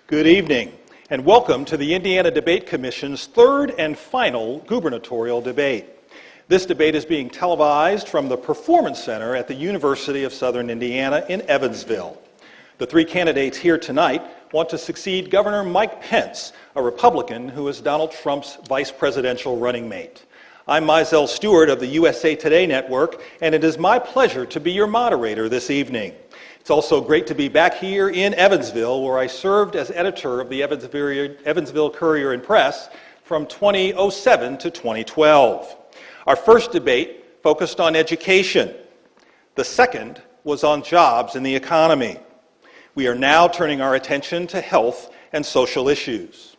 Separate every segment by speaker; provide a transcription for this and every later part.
Speaker 1: Good evening, and welcome to the Indiana Debate Commission's third and final gubernatorial debate. This debate is being televised from the Performance Center at the University of Southern Indiana in Evansville. The three candidates here tonight want to succeed Governor Mike Pence, a Republican who is Donald Trump's vice presidential running mate. I'm Mizell Stewart of the USA Today Network, and it is my pleasure to be your moderator this evening. It's also great to be back here in Evansville, where I served as editor of the Evansville Courier and Press from 2007 to 2012. Our first debate focused on education. The second was on jobs and the economy. We are now turning our attention to health and social issues.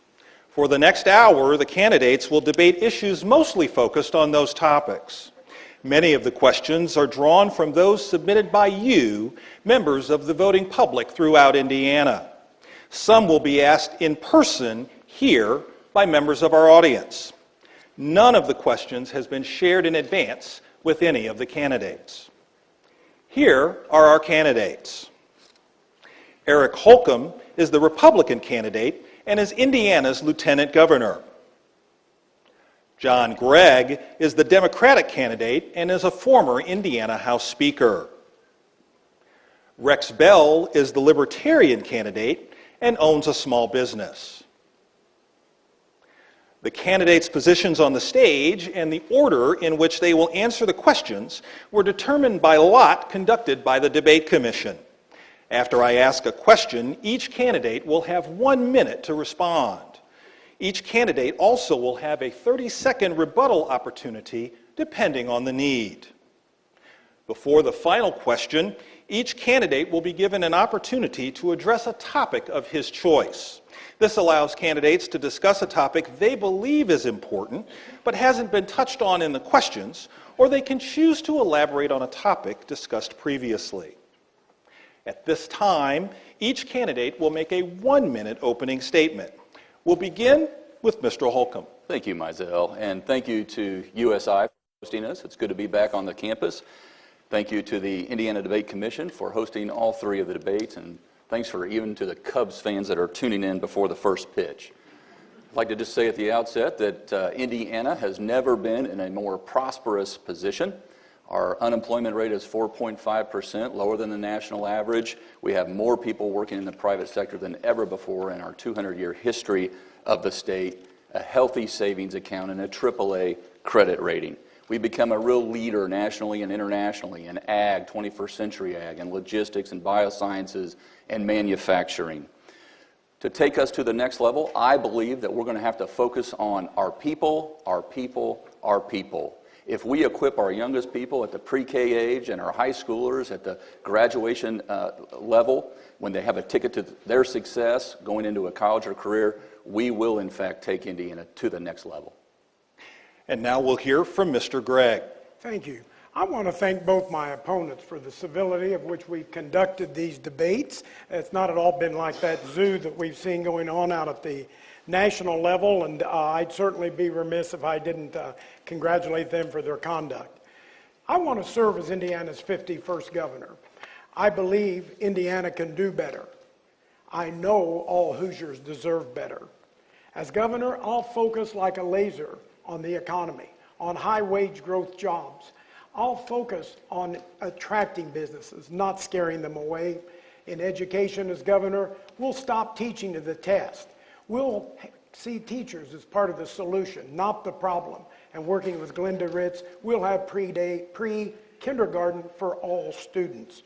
Speaker 1: For the next hour, the candidates will debate issues mostly focused on those topics. Many of the questions are drawn from those submitted by you, members of the voting public throughout Indiana. Some will be asked in person here by members of our audience. None of the questions has been shared in advance with any of the candidates. Here are our candidates. Eric Holcomb is the Republican candidate and is Indiana's lieutenant governor. John Gregg is the Democratic candidate and is a former Indiana House Speaker. Rex Bell is the Libertarian candidate and owns a small business. The candidates' positions on the stage and the order in which they will answer the questions were determined by lot conducted by the Debate Commission. After I ask a question, each candidate will have 1 minute to respond. Each candidate also will have a 30-second rebuttal opportunity depending on the need. Before the final question, each candidate will be given an opportunity to address a topic of his choice. This allows candidates to discuss a topic they believe is important but hasn't been touched on in the questions, or they can choose to elaborate on a topic discussed previously. At this time, each candidate will make a 1-minute opening statement. We'll begin with Mr. Holcomb.
Speaker 2: Thank you, Mizell, and thank you to USI for hosting us. It's good to be back on the campus. Thank you to the Indiana Debate Commission for hosting all three of the debates, and thanks for even to the Cubs fans that are tuning in before the first pitch. I'd like to just say at the outset that Indiana has never been in a more prosperous position. Our unemployment rate is 4.5%, lower than the national average. We have more people working in the private sector than ever before in our 200-year history of the state, a healthy savings account, and a AAA credit rating. We've become a real leader nationally and internationally in ag, 21st century ag, and logistics and biosciences and manufacturing. To take us to the next level, I believe that we're going to have to focus on our people, our people, our people. If we equip our youngest people at the pre-K age and our high schoolers at the graduation level, when they have a ticket to their success going into a college or career, we will in fact take Indiana to the next level.
Speaker 1: And now we'll hear from Mr. Gregg.
Speaker 3: Thank you. I want to thank both my opponents for the civility of which we've conducted these debates. It's not at all been like that zoo that we've seen going on out at the national level, and I'd certainly be remiss if I didn't congratulate them for their conduct. I want to serve as Indiana's 51st governor. I believe Indiana can do better. I know all Hoosiers deserve better. As governor, I'll focus like a laser on the economy, on high-wage growth jobs. I'll focus on attracting businesses, not scaring them away. In education as governor, we'll stop teaching to the test. We'll see teachers as part of the solution, not the problem. And working with Glenda Ritz, we'll have pre-kindergarten for all students.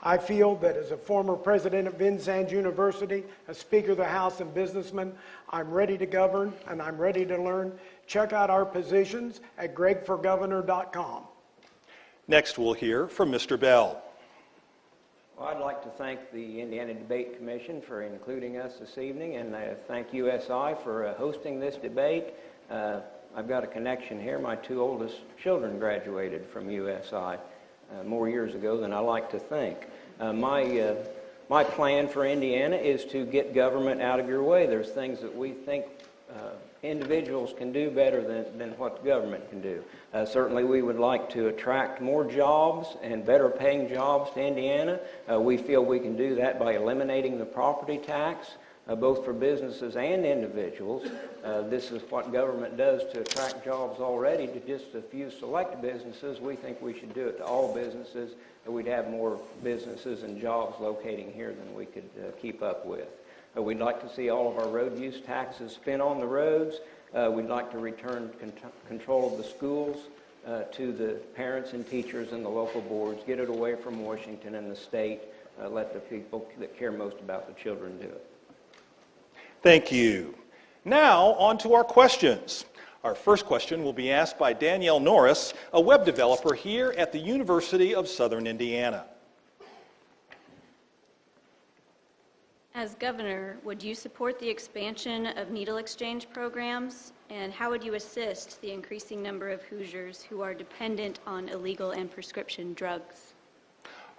Speaker 3: I feel that as a former president of Vincennes University, a Speaker of the House and businessman, I'm ready to govern and I'm ready to learn. Check out our positions at gregforgovernor.com.
Speaker 1: Next, we'll hear from Mr. Bell.
Speaker 4: Well, I'd like to thank the Indiana Debate Commission for including us this evening, and thank USI for hosting this debate. I've got a connection here. My two oldest children graduated from USI more years ago than I like to think. My plan for Indiana is to get government out of your way. There's things that we think individuals can do better than what government can do. Certainly we would like to attract more jobs and better paying jobs to Indiana. We feel we can do that by eliminating the property tax. both for businesses and individuals. This is what government does to attract jobs already to just a few select businesses. We think we should do it to all businesses, and we'd have more businesses and jobs locating here than we could keep up with. We'd like to see all of our road use taxes spent on the roads. We'd like to return control of the schools to the parents and teachers and the local boards, get it away from Washington and the state, let the people that care most about the children do it.
Speaker 1: Thank you. Now, on to our questions. Our first question will be asked by Danielle Norris, a web developer here at the University of Southern Indiana.
Speaker 5: As governor, would you support the expansion of needle exchange programs? And how would you assist the increasing number of Hoosiers who are dependent on illegal and prescription drugs?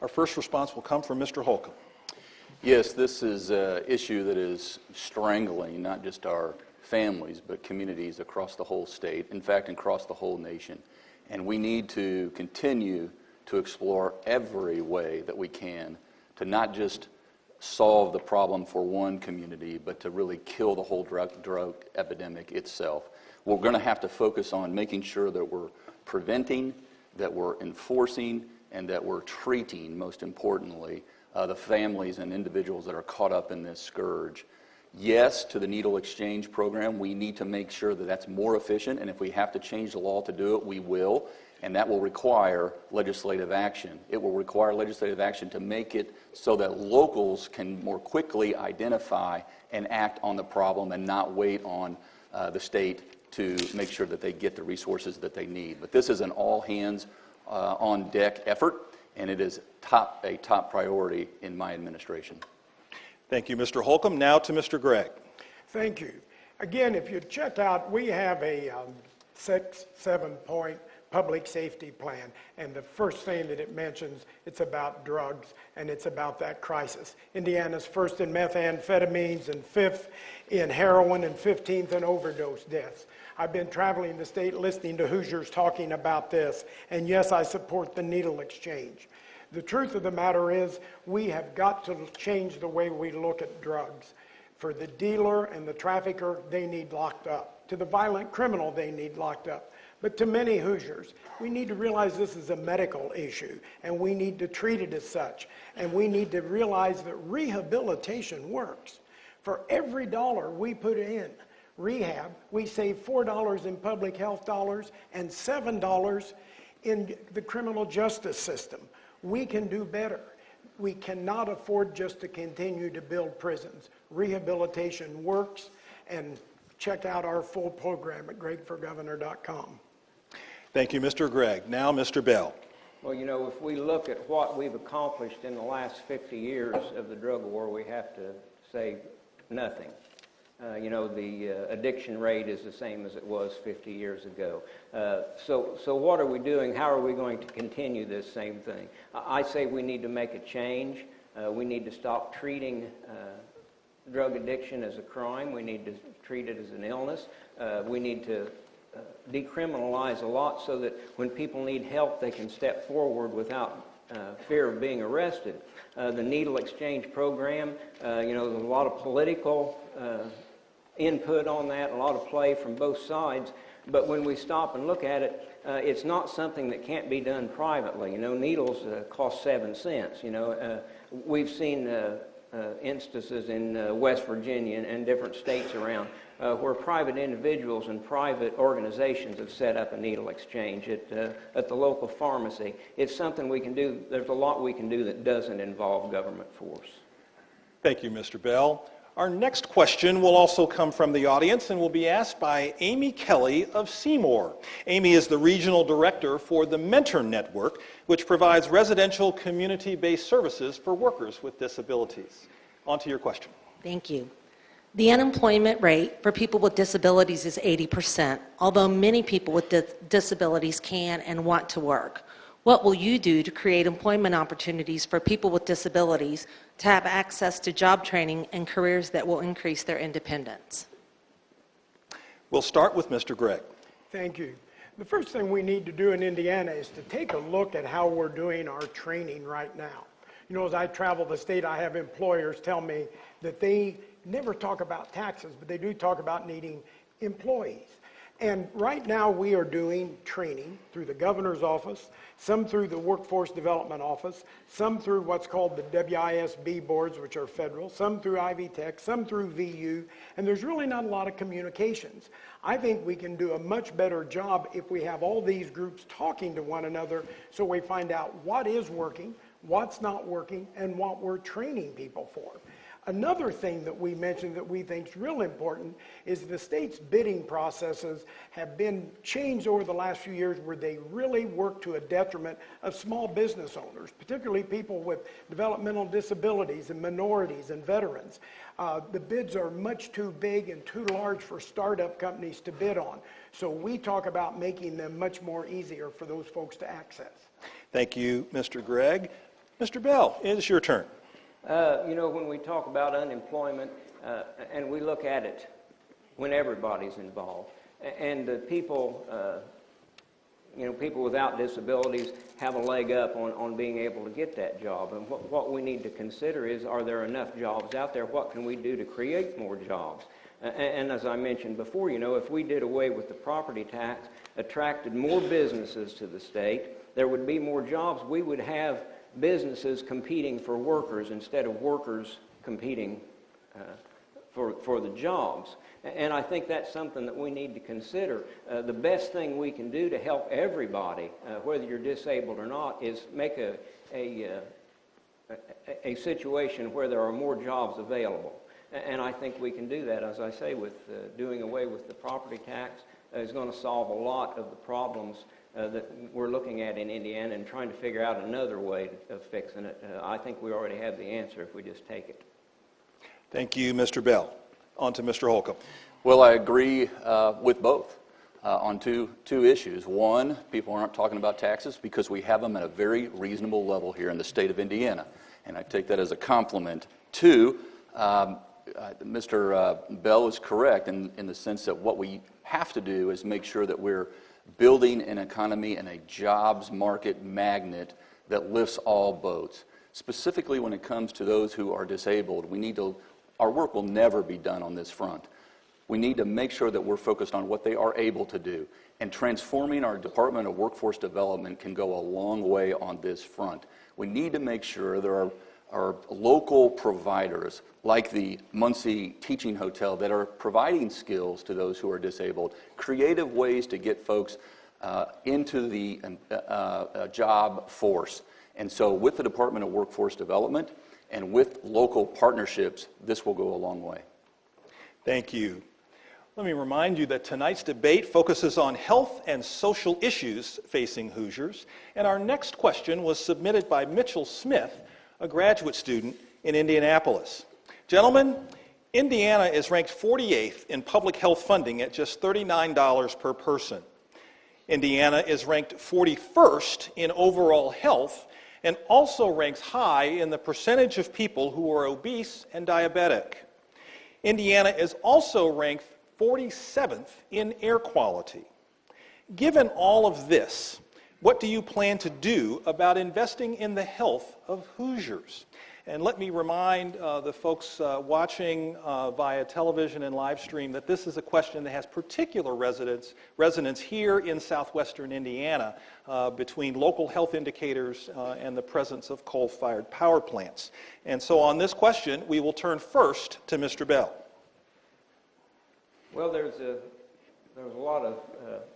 Speaker 1: Our first response will come from Mr. Holcomb.
Speaker 2: Yes, this is an issue that is strangling not just our families, but communities across the whole state, in fact, across the whole nation. And we need to continue to explore every way that we can to not just solve the problem for one community, but to really kill the whole drug epidemic itself. We're going to have to focus on making sure that we're preventing, that we're enforcing, and that we're treating, most importantly, the families and individuals that are caught up in this scourge. Yes, to the needle exchange program, we need to make sure that that's more efficient, and if we have to change the law to do it, we will, and that will require legislative action. It will require legislative action to make it so that locals can more quickly identify and act on the problem and not wait on the state to make sure that they get the resources that they need. But this is an all-hands on deck effort, and it is a top priority in my administration.
Speaker 1: Thank you, Mr. Holcomb. Now to Mr. Gregg.
Speaker 3: Thank you. Again, if you check out, we have a 6-7-point public safety plan, and the first thing that it mentions, it's about drugs, and it's about that crisis. Indiana's first in methamphetamines, and 5th in heroin, and 15th in overdose deaths. I've been traveling the state listening to Hoosiers talking about this, and yes, I support the needle exchange. The truth of the matter is, we have got to change the way we look at drugs. For the dealer and the trafficker, they need locked up. To the violent criminal, they need locked up. But to many Hoosiers, we need to realize this is a medical issue, and we need to treat it as such. And we need to realize that rehabilitation works. For every dollar we put in rehab, we save $4 in public health dollars and $7 in the criminal justice system. We can do better. We cannot afford just to continue to build prisons. Rehabilitation works, and check out our full program at gregforgovernor.com.
Speaker 1: Thank you, Mr. Gregg. Now, Mr. Bell.
Speaker 4: Well, you know, if we look at what we've accomplished in the last 50 years of the drug war, we have to say nothing. You know, the addiction rate is the same as it was 50 years ago. So what are we doing? How are we going to continue this same thing? I say we need to make a change. We need to stop treating drug addiction as a crime. We need to treat it as an illness. We need to decriminalize a lot so that when people need help, they can step forward without fear of being arrested. The needle exchange program, you know, there's a lot of political input on that, a lot of play from both sides. But when we stop and look at it, it's not something that can't be done privately. You know, needles cost 7 cents. You know, we've seen instances in West Virginia and different states around where private individuals and private organizations have set up a needle exchange at the local pharmacy. It's something we can do. There's a lot we can do that doesn't involve government force.
Speaker 1: Thank you, Mr. Bell. Our next question will also come from the audience and will be asked by Amy Kelly of Seymour. Amy is the regional director for the Mentor Network, which provides residential community-based services for workers with disabilities. On to your question.
Speaker 6: Thank you. The unemployment rate for people with disabilities is 80%, although many people with disabilities can and want to work. What will you do to create employment opportunities for people with disabilities to have access to job training and careers that will increase their independence?
Speaker 1: We'll start with Mr. Gregg.
Speaker 3: Thank you. The first thing we need to do in Indiana is to take a look at how we're doing our training right now. You know, as I travel the state, I have employers tell me that they never talk about taxes, but they do talk about needing employees. And right now we are doing training through the governor's office, some through the workforce development office, some through what's called the WISB boards, which are federal, some through Ivy Tech, some through VU, and there's really not a lot of communications. I think we can do a much better job if we have all these groups talking to one another so we find out what is working, what's not working, and what we're training people for. Another thing that we mentioned that we think is real important is the state's bidding processes have been changed over the last few years where they really work to a detriment of small business owners, particularly people with developmental disabilities and minorities and veterans. The bids are much too big and too large for startup companies to bid on. So we talk about making them much more easier for those folks to access.
Speaker 1: Thank you, Mr. Gregg. Mr. Bell, it is your turn.
Speaker 4: When we talk about unemployment, and we look at it when everybody's involved, and the people, people without disabilities have a leg up on being able to get that job. And what we need to consider is, are there enough jobs out there? What can we do to create more jobs? And as I mentioned before, if we did away with the property tax, attracted more businesses to the state, there would be more jobs. We would have businesses competing for workers instead of workers competing for the jobs. And I think that's something that we need to consider. The best thing we can do to help everybody, whether you're disabled or not, is make a situation where there are more jobs available. And I think we can do that, as I say, with doing away with the property tax is going to solve a lot of the problems that we're looking at in Indiana and trying to figure out another way of fixing it. I think we already have the answer if we just take it.
Speaker 1: Thank you, Mr. Bell. On to Mr. Holcomb.
Speaker 2: Well, I agree with both on two issues. One, people aren't talking about taxes because we have them at a very reasonable level here in the state of Indiana, and I take that as a compliment. Two, Mr. Bell is correct in the sense that what we have to do is make sure that we're building an economy and a jobs market magnet that lifts all boats. Specifically when it comes to those who are disabled, our work will never be done on this front. We need to make sure that we're focused on what they are able to do. And transforming our Department of Workforce Development can go a long way on this front. We need to make sure there are local providers like the Muncie Teaching Hotel that are providing skills to those who are disabled, creative ways to get folks into the job force. And so with the Department of Workforce Development and with local partnerships, this will go a long way.
Speaker 1: Thank you. Let me remind you that tonight's debate focuses on health and social issues facing Hoosiers, and our next question was submitted by Mitchell Smith, a graduate student in Indianapolis. Gentlemen, Indiana is ranked 48th in public health funding at just $39 per person. Indiana is ranked 41st in overall health and also ranks high in the percentage of people who are obese and diabetic. Indiana is also ranked 47th in air quality. Given all of this, what do you plan to do about investing in the health of Hoosiers? And let me remind the folks watching via television and live stream that this is a question that has particular resonance here in southwestern Indiana between local health indicators and the presence of coal-fired power plants. And so on this question, we will turn first to Mr. Bell.
Speaker 4: Well, there's a lot of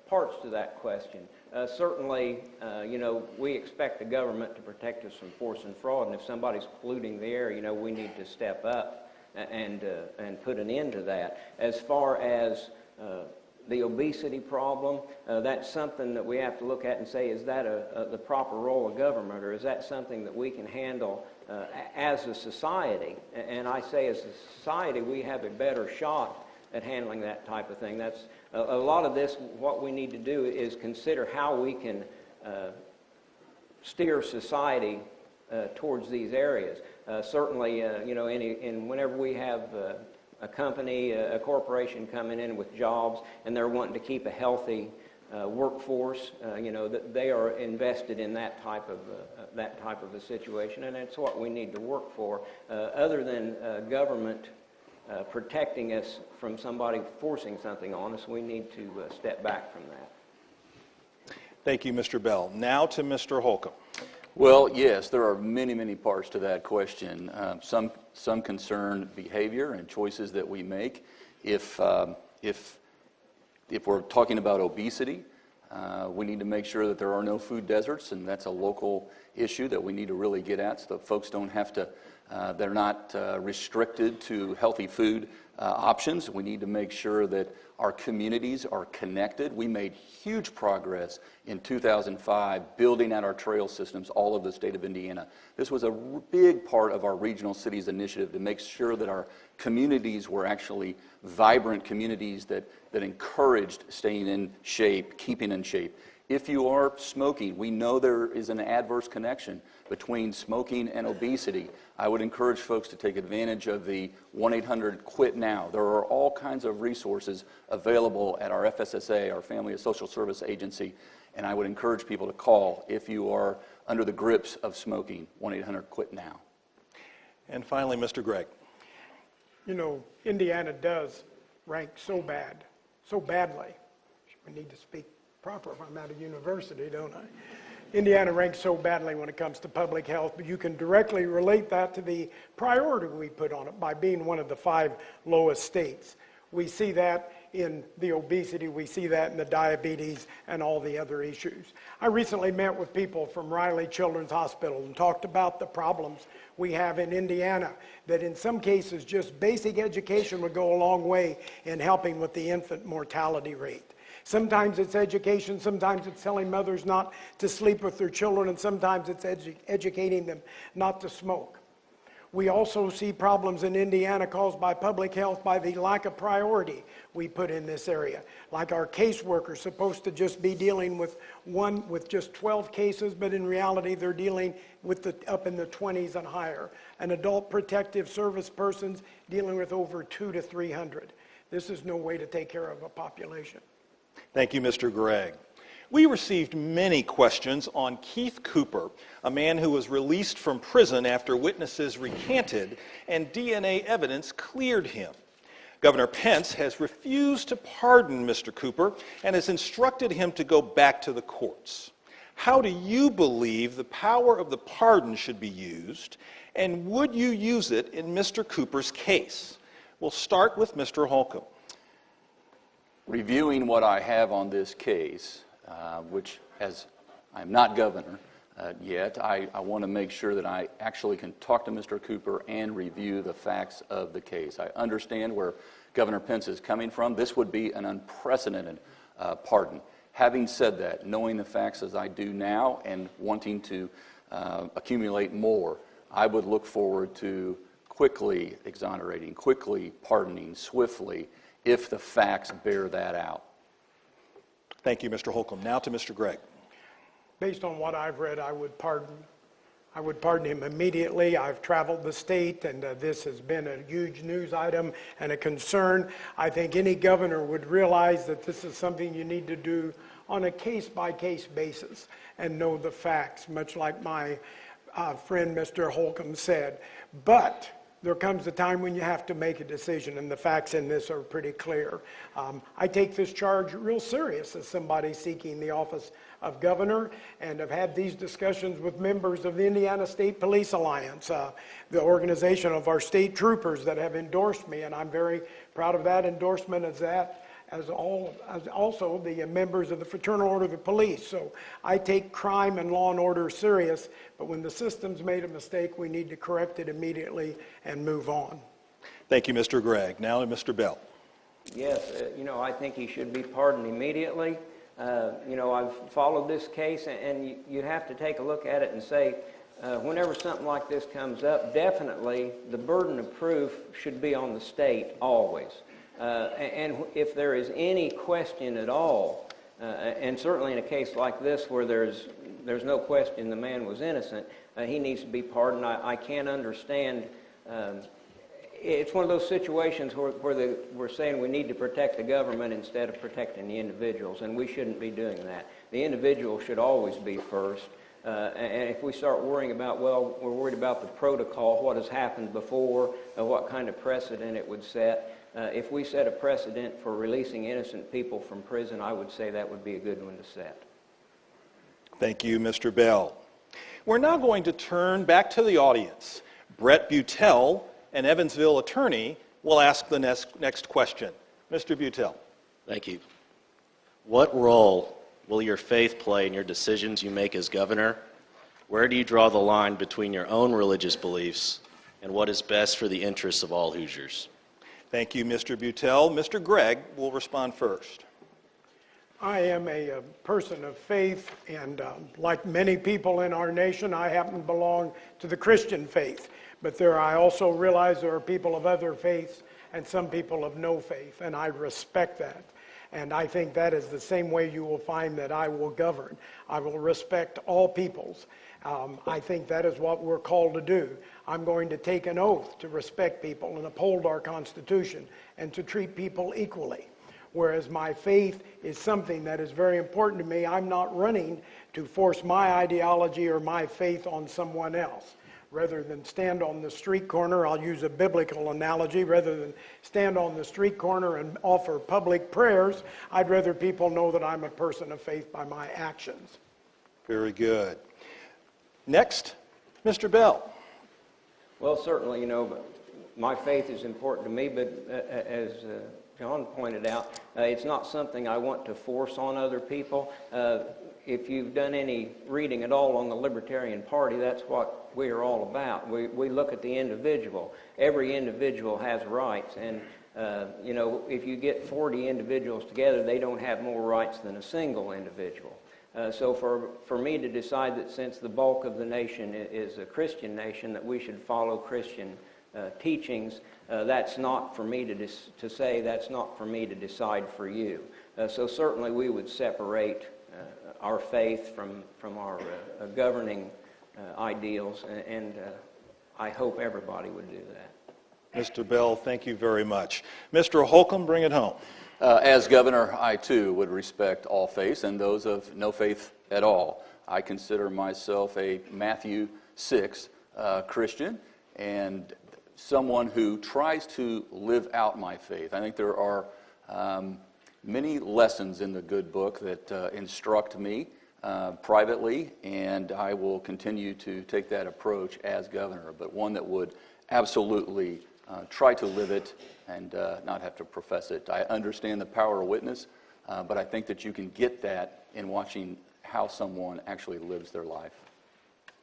Speaker 4: parts to that question. Certainly, we expect the government to protect us from force and fraud, and if somebody's polluting the air, we need to step up and put an end to that. As far as the obesity problem, that's something that we have to look at and say, is that the proper role of government, or is that something that we can handle as a society? And I say as a society, we have a better shot at handling that type of thing. That's a lot of this. What we need to do is consider how we can steer society towards these areas. Certainly, whenever we have a company, a corporation coming in with jobs, and they're wanting to keep a healthy workforce, that they are invested in that type of a situation, and it's what we need to work for. Other than government protecting us from somebody forcing something on us. We need to step back from that.
Speaker 1: Thank you, Mr. Bell. Now to Mr. Holcomb.
Speaker 2: Well, yes, there are many, many parts to that question. Some concern behavior and choices that we make. If we're talking about obesity, we need to make sure that there are no food deserts, and that's a local issue that we need to really get at, so that folks don't have to, they're not restricted to healthy food options. We need to make sure that our communities are connected. We made huge progress in 2005 building out our trail systems all over the state of Indiana. This was a big part of our Regional Cities Initiative to make sure that our communities were actually vibrant communities that encouraged staying in shape, keeping in shape. If you are smoking, we know there is an adverse connection between smoking and obesity. I would encourage folks to take advantage of the 1-800-QUIT-NOW. There are all kinds of resources available at our FSSA, our Family and Social Service Agency, and I would encourage people to call if you are under the grips of smoking, 1-800-QUIT-NOW.
Speaker 1: And finally, Mr. Gregg.
Speaker 3: You know, Indiana does rank so badly. We need to speak proper if I'm at a university, don't I? Indiana ranks so badly when it comes to public health, but you can directly relate that to the priority we put on it by being one of the 5 lowest states. We see that in the obesity, we see that in the diabetes and all the other issues. I recently met with people from Riley Children's Hospital and talked about the problems we have in Indiana, that in some cases just basic education would go a long way in helping with the infant mortality rate. Sometimes it's education, sometimes it's telling mothers not to sleep with their children, and sometimes it's educating them not to smoke. We also see problems in Indiana caused by public health by the lack of priority we put in this area. Like our caseworkers supposed to just be dealing with just 12 cases, but in reality they're dealing with up in the 20s and higher. And adult protective service persons dealing with over 200 to 300. This is no way to take care of a population.
Speaker 1: Thank you, Mr. Gregg. We received many questions on Keith Cooper, a man who was released from prison after witnesses recanted and DNA evidence cleared him. Governor Pence has refused to pardon Mr. Cooper and has instructed him to go back to the courts. How do you believe the power of the pardon should be used, and would you use it in Mr. Cooper's case? We'll start with Mr. Holcomb.
Speaker 2: Reviewing what I have on this case, which, as I'm not governor yet, I want to make sure that I actually can talk to Mr. Cooper and review the facts of the case. I understand where Governor Pence is coming from. This would be an unprecedented pardon. Having said that, knowing the facts as I do now and wanting to accumulate more, I would look forward to quickly exonerating, quickly pardoning, swiftly, if the facts bear that out.
Speaker 1: Thank you, Mr. Holcomb. Now to Mr. Gregg.
Speaker 3: Based on what I've read, I would pardon him immediately. I've traveled the state, and this has been a huge news item and a concern. I think any governor would realize that this is something you need to do on a case-by-case basis and know the facts, much like my friend Mr. Holcomb said. But there comes a time when you have to make a decision, and the facts in this are pretty clear. I take this charge real serious as somebody seeking the office of governor, and have had these discussions with members of the Indiana State Police Alliance, the organization of our state troopers that have endorsed me, and I'm very proud of that endorsement as also the members of the Fraternal Order of the Police. So I take crime and law and order serious, but when the system's made a mistake, we need to correct it immediately and move on.
Speaker 1: Thank you, Mr. Gregg. Now to Mr. Bell.
Speaker 4: Yes, I think he should be pardoned immediately. I've followed this case, and you have to take a look at it and say, whenever something like this comes up, definitely the burden of proof should be on the state always. And if there is any question at all, and certainly in a case like this where there's no question the man was innocent, he needs to be pardoned. I can't understand. It's one of those situations where we're saying we need to protect the government instead of protecting the individuals, and we shouldn't be doing that. The individual should always be first. And if we start worrying about, well, we're worried about the protocol, what has happened before, what kind of precedent it would set. If we set a precedent for releasing innocent people from prison, I would say that would be a good one to set.
Speaker 1: Thank you, Mr. Bell. We're now going to turn back to the audience. Brett Butel, an Evansville attorney, will ask the next question. Mr. Butel.
Speaker 7: Thank you. What role will your faith play in your decisions you make as governor? Where do you draw the line between your own religious beliefs and what is best for the interests of all Hoosiers?
Speaker 1: Thank you, Mr. Butel. Mr. Gregg will respond first.
Speaker 3: I am a person of faith, and like many people in our nation, I happen to belong to the Christian faith. But I also realize there are people of other faiths and some people of no faith, and I respect that. And I think that is the same way you will find that I will govern. I will respect all peoples. I think that is what we're called to do. I'm going to take an oath to respect people and uphold our Constitution and to treat people equally. Whereas my faith is something that is very important to me. I'm not running to force my ideology or my faith on someone else. Rather than stand on the street corner, I'll use a biblical analogy, rather than stand on the street corner and offer public prayers, I'd rather people know that I'm a person of faith by my actions.
Speaker 1: Very good. Next, Mr. Bell.
Speaker 4: Well, certainly, my faith is important to me, but as John pointed out, it's not something I want to force on other people. If you've done any reading at all on the Libertarian Party, that's what we are all about. We look at the individual. Every individual has rights, and if you get 40 individuals together, they don't have more rights than a single individual. So for me to decide that since the bulk of the nation is a Christian nation, that we should follow Christian teachings, that's not for me to say, that's not for me to decide for you. So certainly we would separate our faith from our governing ideals, and I hope everybody would do that.
Speaker 1: Mr. Bell, thank you very much. Mr. Holcomb, bring it home.
Speaker 2: As governor, I too would respect all faiths and those of no faith at all. I consider myself a Matthew 6 Christian and someone who tries to live out my faith. I think there are many lessons in the good book that instruct me privately, and I will continue to take that approach as governor, but one that would absolutely try to live it and not have to profess it. I understand the power of witness, but I think that you can get that in watching how someone actually lives their life.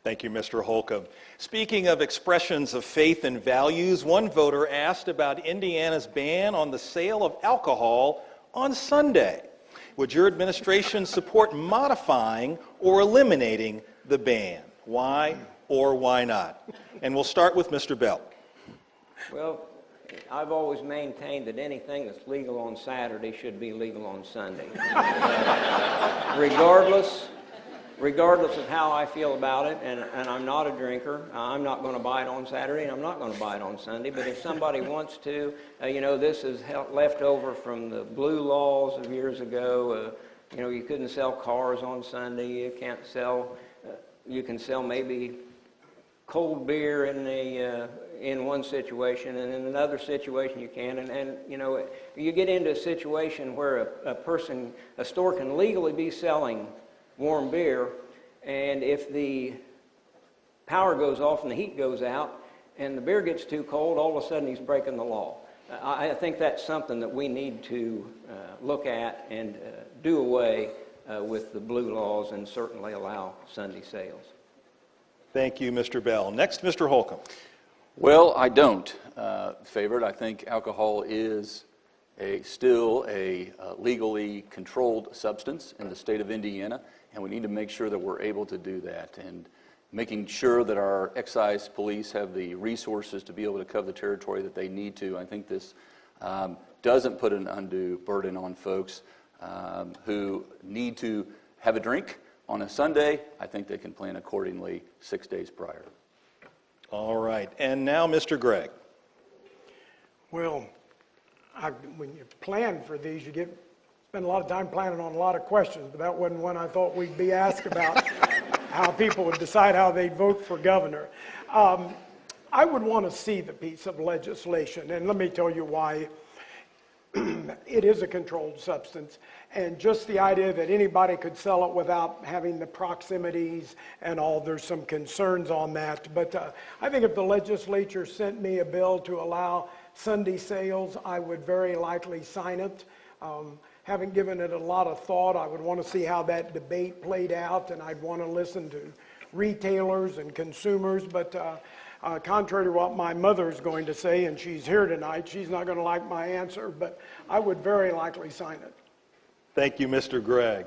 Speaker 1: Thank you, Mr. Holcomb. Speaking of expressions of faith and values, one voter asked about Indiana's ban on the sale of alcohol on Sunday. Would your administration support modifying or eliminating the ban? Why or why not? And we'll start with Mr. Bell.
Speaker 4: Well, I've always maintained that anything that's legal on Saturday should be legal on Sunday. Regardless of how I feel about it, and I'm not a drinker, I'm not going to buy it on Saturday, and I'm not going to buy it on Sunday, but if somebody wants to, this is left over from the blue laws of years ago. You couldn't sell cars on Sunday, you can sell maybe cold beer in one situation, and in another situation you can, and you get into a situation where a store can legally be selling warm beer, and if the power goes off and the heat goes out and the beer gets too cold, all of a sudden he's breaking the law. I think that's something that we need to look at and do away with the blue laws and certainly allow Sunday sales.
Speaker 1: Thank you, Mr. Bell. Next, Mr. Holcomb.
Speaker 2: Well, I don't favor it. I think alcohol is still a legally controlled substance in the state of Indiana, and we need to make sure that we're able to do that, and making sure that our excise police have the resources to be able to cover the territory that they need to. I think this doesn't put an undue burden on folks who need to have a drink on a Sunday. I think they can plan accordingly 6 days prior.
Speaker 1: All right. And now, Mr. Gregg.
Speaker 3: Well, when you plan for these, spend a lot of time planning on a lot of questions, but that wasn't one I thought we'd be asked about. how people would decide how they'd vote for governor. I would want to see the piece of legislation, and let me tell you why. It is a controlled substance, and just the idea that anybody could sell it without having the proximities and all, there's some concerns on that. But I think if the legislature sent me a bill to allow Sunday sales, I would very likely sign it. Haven't given it a lot of thought. I would want to see how that debate played out, and I'd want to listen to retailers and consumers, but contrary to what my mother's going to say, and she's here tonight, she's not going to like my answer, but I would very likely sign it.
Speaker 1: Thank you, Mr. Gregg.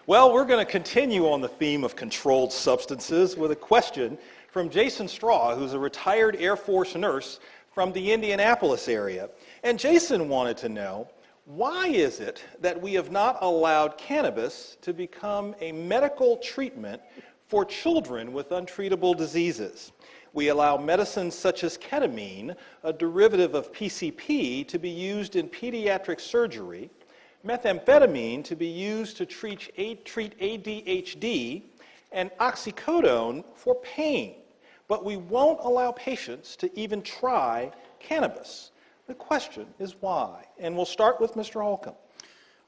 Speaker 1: Well, we're going to continue on the theme of controlled substances with a question from Jason Straw, who's a retired Air Force nurse from the Indianapolis area. And Jason wanted to know, why is it that we have not allowed cannabis to become a medical treatment for children with untreatable diseases? We allow medicines such as ketamine, a derivative of PCP, to be used in pediatric surgery, methamphetamine to be used to treat ADHD, and oxycodone for pain. But we won't allow patients to even try cannabis. The question is why? And we'll start with Mr. Holcomb.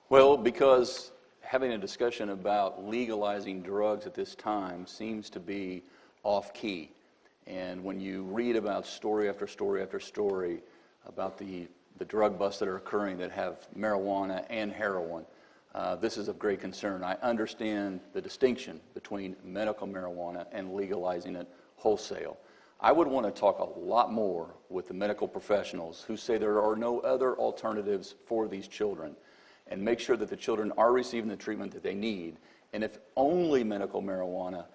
Speaker 2: Well, because having a discussion about legalizing drugs at this time seems to be off-key. And when you read about story after story after story about the drug busts that are occurring that have marijuana and heroin, this is of great concern. I understand the distinction between medical marijuana and legalizing it wholesale. I would want to talk a lot more with the medical professionals who say there are no other alternatives for these children, and make sure that the children are receiving the treatment that they need. And if only medical marijuana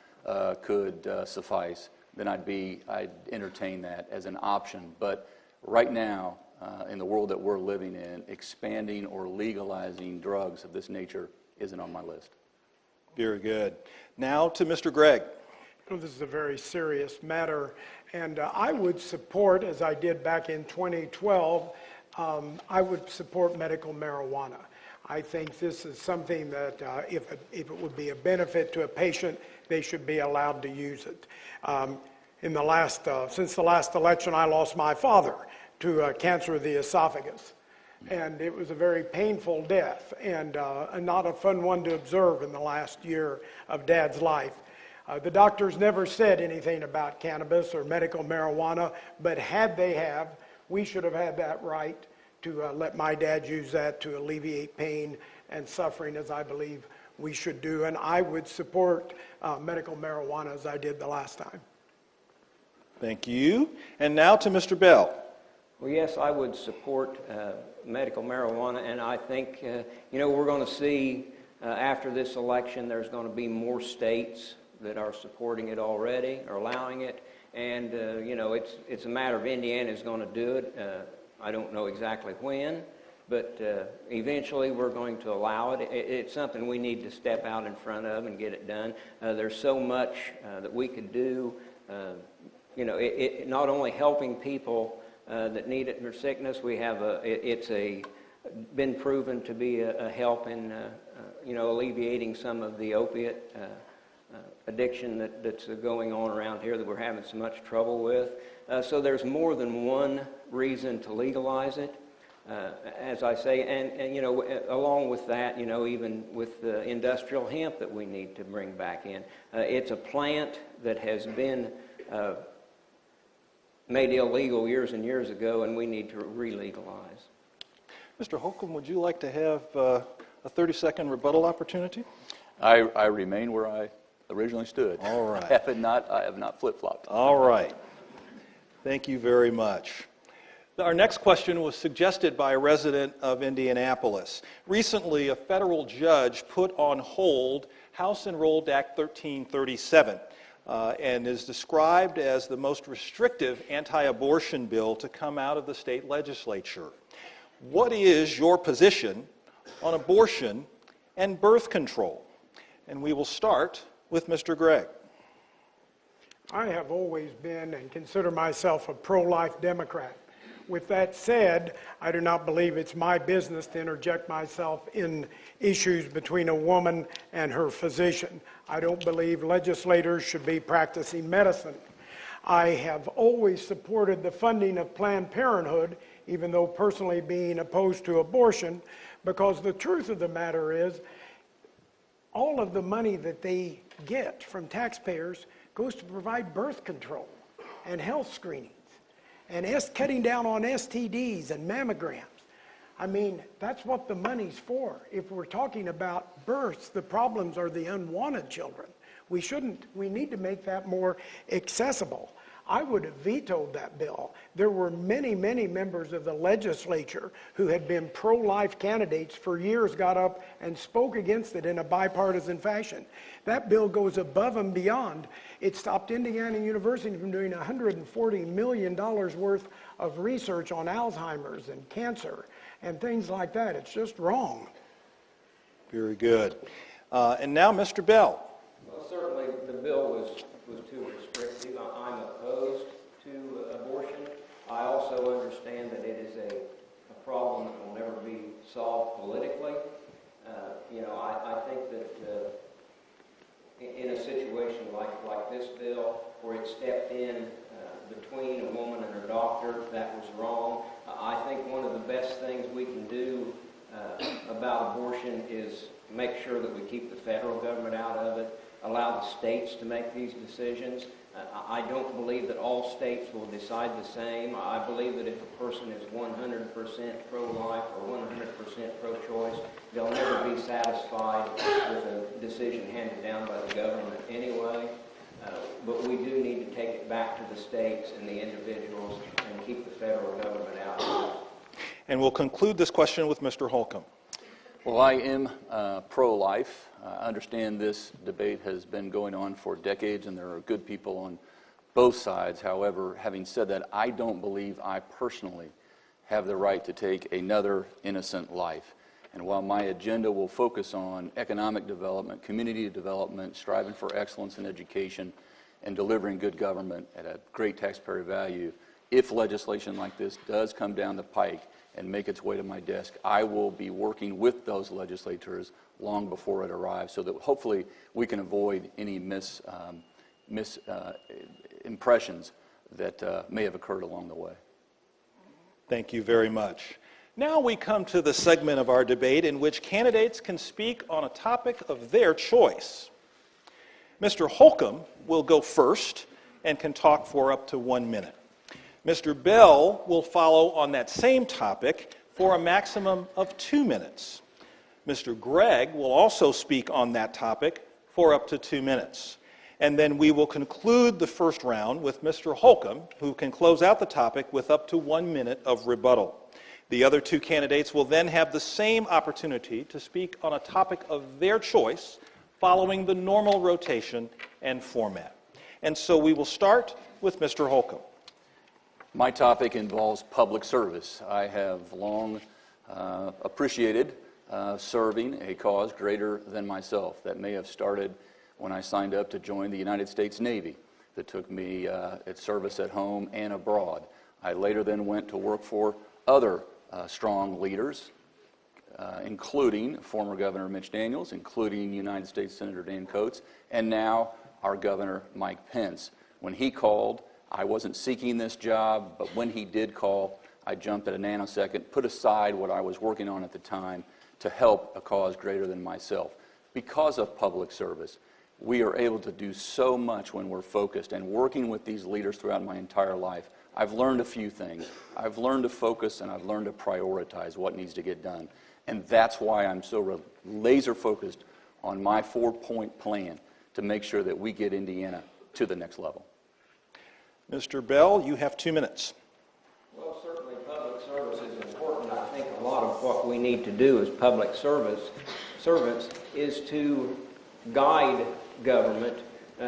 Speaker 2: could suffice, then I'd entertain that as an option. But right now, in the world that we're living in, expanding or legalizing drugs of this nature isn't on my list.
Speaker 1: Very good. Now to Mr. Gregg.
Speaker 3: This is a very serious matter, and I would support, as I did back in 2012, I would support medical marijuana. I think this is something that if it would be a benefit to a patient, they should be allowed to use it. Since the last election, I lost my father to cancer of the esophagus. And it was a very painful death and not a fun one to observe in the last year of Dad's life. The doctors never said anything about cannabis or medical marijuana, but had they have, we should have had that right to let my dad use that to alleviate pain and suffering, as I believe we should do. And I would support medical marijuana as I did the last time.
Speaker 1: Thank you. And now to Mr. Bell.
Speaker 4: Well, yes, I would support medical marijuana, and I think, we're going to see after this election there's going to be more states that are supporting it already, or allowing it, and, it's a matter of Indiana's going to do it. I don't know exactly when, but eventually we're going to allow it. It's something we need to step out in front of and get it done. There's so much that we could do, not only helping people that need it in their sickness. We have been proven to be a help in alleviating some of the opiate addiction that's going on around here that we're having so much trouble with. So there's more than one reason to legalize it, as I say, and along with that, even with the industrial hemp that we need to bring back in. It's a plant that has been made illegal years and years ago, and we need to re-legalize.
Speaker 1: Mr. Holcomb, would you like to have a 30-second rebuttal opportunity?
Speaker 2: I remain where I originally stood.
Speaker 1: All right.
Speaker 2: I have not flip-flopped.
Speaker 1: All right. Thank you very much. Our next question was suggested by a resident of Indianapolis. Recently, a federal judge put on hold House Enrolled Act 1337. And is described as the most restrictive anti-abortion bill to come out of the state legislature. What is your position on abortion and birth control? And we will start with Mr. Gregg.
Speaker 3: I have always been and consider myself a pro-life Democrat. With that said, I do not believe it's my business to interject myself in issues between a woman and her physician. I don't believe legislators should be practicing medicine. I have always supported the funding of Planned Parenthood, even though personally being opposed to abortion, because the truth of the matter is, all of the money that they get from taxpayers goes to provide birth control and health screenings and cutting down on STDs and mammograms. I mean, that's what the money's for. If we're talking about births, the problems are the unwanted children. We need to make that more accessible. I would have vetoed that bill. There were many, many members of the legislature who had been pro-life candidates for years, got up and spoke against it in a bipartisan fashion. That bill goes above and beyond. It stopped Indiana University from doing $140 million worth of research on Alzheimer's and cancer and things like that. It's just wrong.
Speaker 1: Very good. And now, Mr. Bell.
Speaker 4: Well, certainly the bill was too restrictive. I'm opposed to abortion. I also understand that it is a problem that will never be solved politically. I think that in a situation like this bill, where it stepped in between a woman and her doctor, that was wrong. I think one of the best things we can do about abortion is make sure that we keep the federal government out of it, allow the states to make these decisions. I don't believe that all states will decide the same. I believe that if a person is 100% pro-life or 100% pro-choice, they'll never be satisfied with a decision handed down by the government anyway. But we do need to take it back to the states and the individuals and keep the federal government out of it.
Speaker 1: And we'll conclude this question with Mr. Holcomb.
Speaker 2: Well, I am pro-life. I understand this debate has been going on for decades, and there are good people on both sides. However, having said that, I don't believe I personally have the right to take another innocent life. And while my agenda will focus on economic development, community development, striving for excellence in education, and delivering good government at a great taxpayer value, if legislation like this does come down the pike and make its way to my desk, I will be working with those legislators long before it arrives, so that hopefully we can avoid any impressions that may have occurred along the way.
Speaker 1: Thank you very much. Now we come to the segment of our debate in which candidates can speak on a topic of their choice. Mr. Holcomb will go first and can talk for up to 1 minute. Mr. Bell will follow on that same topic for a maximum of 2 minutes. Mr. Gregg will also speak on that topic for up to 2 minutes. And then we will conclude the first round with Mr. Holcomb, who can close out the topic with up to 1 minute of rebuttal. The other two candidates will then have the same opportunity to speak on a topic of their choice, following the normal rotation and format. And so we will start with Mr. Holcomb.
Speaker 2: My topic involves public service. I have long appreciated serving a cause greater than myself. That may have started when I signed up to join the United States Navy. That took me at service at home and abroad. I later then went to work for other strong leaders, including former Governor Mitch Daniels, including United States Senator Dan Coates, and now our Governor Mike Pence. When he called, I wasn't seeking this job, but when he did call, I jumped at a nanosecond, put aside what I was working on at the time to help a cause greater than myself. Because of public service, we are able to do so much when we're focused, and working with these leaders throughout my entire life, I've learned a few things. I've learned to focus, and I've learned to prioritize what needs to get done. And that's why I'm so laser focused on my 4-point plan to make sure that we get Indiana to the next level.
Speaker 1: Mr. Bell, you have 2 minutes.
Speaker 4: Well, certainly public service is important. I think a lot of what we need to do as public servants is to guide government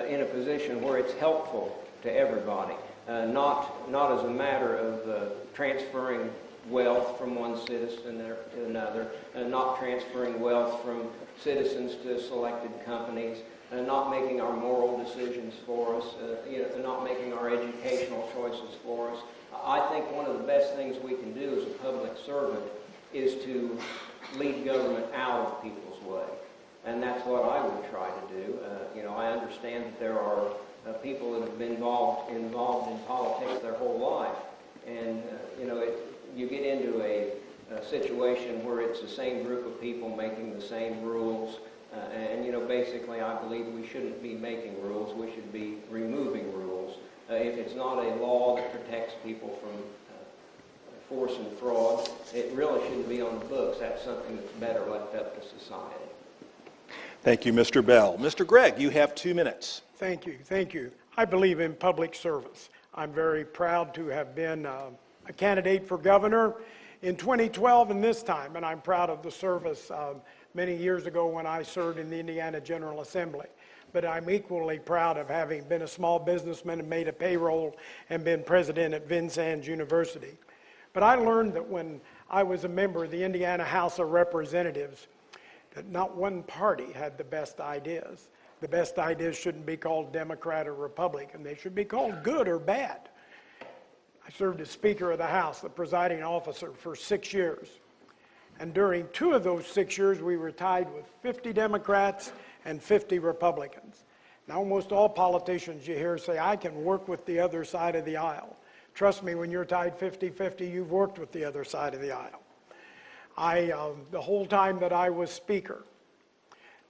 Speaker 4: in a position where it's helpful to everybody, not as a matter of transferring wealth from one citizen to another, not transferring wealth from citizens to selected companies, not making our moral decisions for us, not making our educational choices for us. I think one of the best things we can do as a public servant is to lead government out of people's way. And that's what I would try to do. I understand that there are people that have been involved in politics their whole life. And, you get into a situation where it's the same group of people making the same rules. Basically, I believe we shouldn't be making rules. We should be removing rules. If it's not a law that protects people from force and fraud, it really shouldn't be on the books. That's something that's better left up to society.
Speaker 1: Thank you, Mr. Bell. Mr. Gregg, you have 2 minutes.
Speaker 3: Thank you. I believe in public service. I'm very proud to have been a candidate for governor in 2012 and this time, and I'm proud of the service many years ago when I served in the Indiana General Assembly. But I'm equally proud of having been a small businessman and made a payroll and been president at Vincennes University. But I learned that when I was a member of the Indiana House of Representatives, that not one party had the best ideas. The best ideas shouldn't be called Democrat or Republican. They should be called good or bad. I served as Speaker of the House, the presiding officer, for 6 years. And during 2 of those 6 years, we were tied with 50 Democrats and 50 Republicans. Now, almost all politicians you hear say, I can work with the other side of the aisle. Trust me, when you're tied 50-50, you've worked with the other side of the aisle. The whole time that I was Speaker,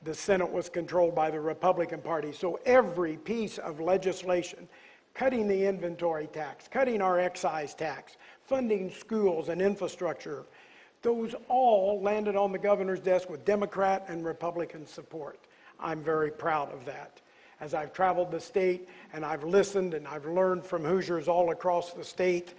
Speaker 3: the Senate was controlled by the Republican Party. So every piece of legislation, cutting the inventory tax, cutting our excise tax, funding schools and infrastructure, those all landed on the governor's desk with Democrat and Republican support. I'm very proud of that. As I've traveled the state and I've listened and I've learned from Hoosiers all across the state,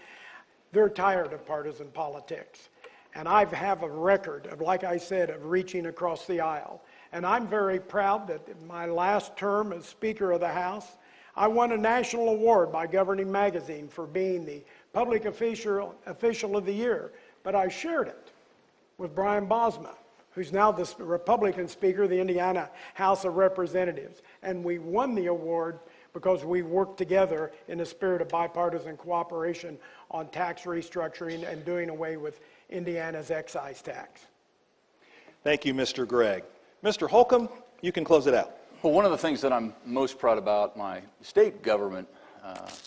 Speaker 3: they're tired of partisan politics. And I have a record of, like I said, of reaching across the aisle. And I'm very proud that in my last term as Speaker of the House, I won a national award by Governing Magazine for being the Public Official of the Year. But I shared it with Brian Bosma, who's now the Republican Speaker of the Indiana House of Representatives. And we won the award because we worked together in a spirit of bipartisan cooperation on tax restructuring and doing away with Indiana's excise tax.
Speaker 1: Thank you, Mr. Gregg. Mr. Holcomb, you can close it out.
Speaker 2: Well, one of the things that I'm most proud about my state government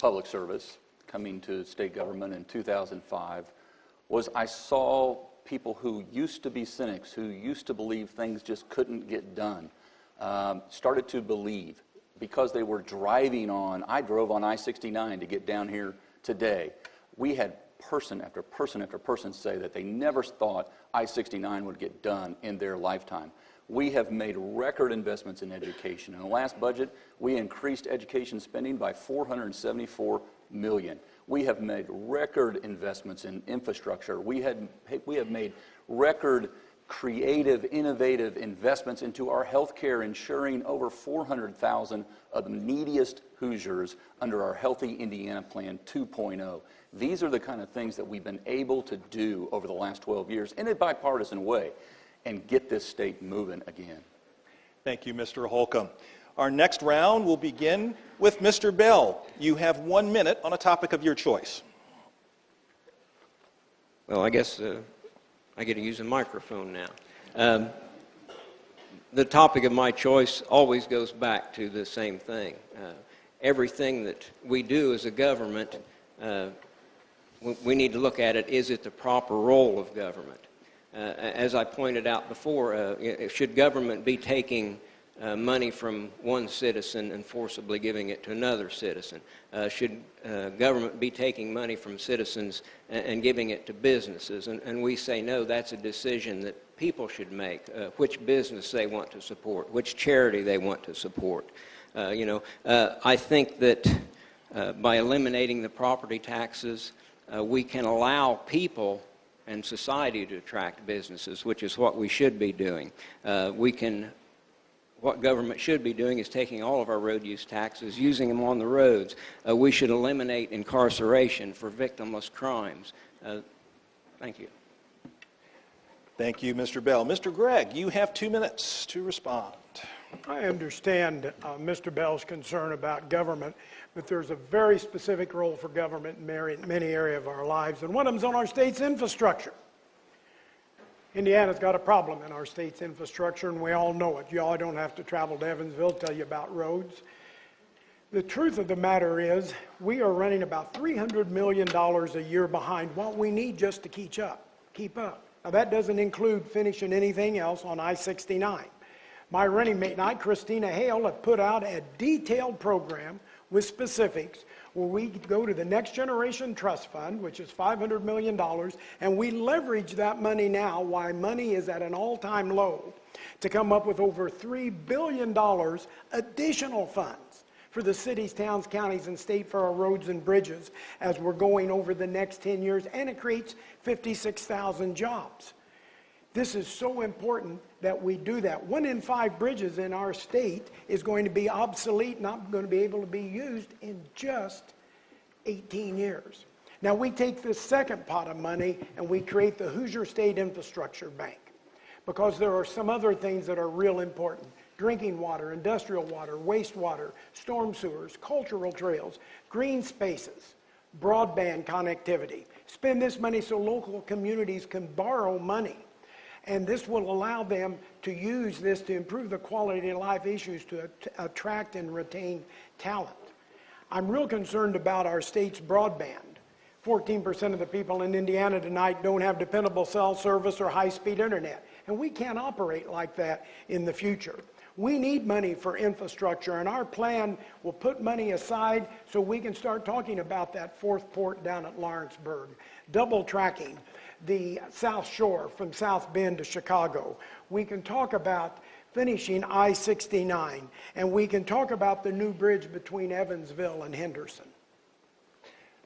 Speaker 2: public service, coming to state government in 2005, was I saw people who used to be cynics, who used to believe things just couldn't get done, started to believe because they were driving on. I drove on I-69 to get down here today. We had person after person after person say that they never thought I-69 would get done in their lifetime. We have made record investments in education. In the last budget, we increased education spending by $474 million. We have made record investments in infrastructure. We have made record creative, innovative investments into our health care, ensuring over 400,000 of the neediest Hoosiers under our Healthy Indiana Plan 2.0. These are the kind of things that we've been able to do over the last 12 years in a bipartisan way and get this state moving again.
Speaker 1: Thank you, Mr. Holcomb. Our next round will begin with Mr. Bell. You have 1 minute on a topic of your choice.
Speaker 8: Well, I guess I get to use a microphone now. The topic of my choice always goes back to the same thing. Everything that we do as a government, we need to look at it, is it the proper role of government? As I pointed out before, should government be taking money from one citizen and forcibly giving it to another citizen? Should government be taking money from citizens and giving it to businesses? And we say, no, that's a decision that people should make, which business they want to support, which charity they want to support. I think that by eliminating the property taxes, we can allow people and society to attract businesses, which is what we should be doing. What government should be doing is taking all of our road use taxes, using them on the roads. We should eliminate incarceration for victimless crimes. Thank you.
Speaker 1: Thank you, Mr. Bell. Mr. Gregg, you have 2 minutes to respond.
Speaker 3: I understand Mr. Bell's concern about government, but there's a very specific role for government in many areas of our lives, and one of them is on our state's infrastructure. Indiana's got a problem in our state's infrastructure, and we all know it. You all don't have to travel to Evansville to tell you about roads. The truth of the matter is, we are running about $300 million a year behind what we need just to keep up. Now, that doesn't include finishing anything else on I-69. My running mate and I, Christina Hale, have put out a detailed program with specifics where we go to the Next Generation Trust Fund, which is $500 million, and we leverage that money now while money is at an all-time low to come up with over $3 billion additional funds for the cities, towns, counties, and state for our roads and bridges as we're going over the next 10 years, and it creates 56,000 jobs. This is so important that we do that. 1 in 5 bridges in our state is going to be obsolete, not going to be able to be used in just 18 years. Now, we take this second pot of money and we create the Hoosier State Infrastructure Bank, because there are some other things that are real important. Drinking water, industrial water, wastewater, storm sewers, cultural trails, green spaces, broadband connectivity. Spend this money so local communities can borrow money. And this will allow them to use this to improve the quality of life issues to attract and retain talent. I'm real concerned about our state's broadband. 14% of the people in Indiana tonight don't have dependable cell service or high-speed internet. And we can't operate like that in the future. We need money for infrastructure, and our plan will put money aside so we can start talking about that fourth port down at Lawrenceburg, double tracking the South Shore from South Bend to Chicago. We can talk about finishing I-69, and we can talk about the new bridge between Evansville and Henderson.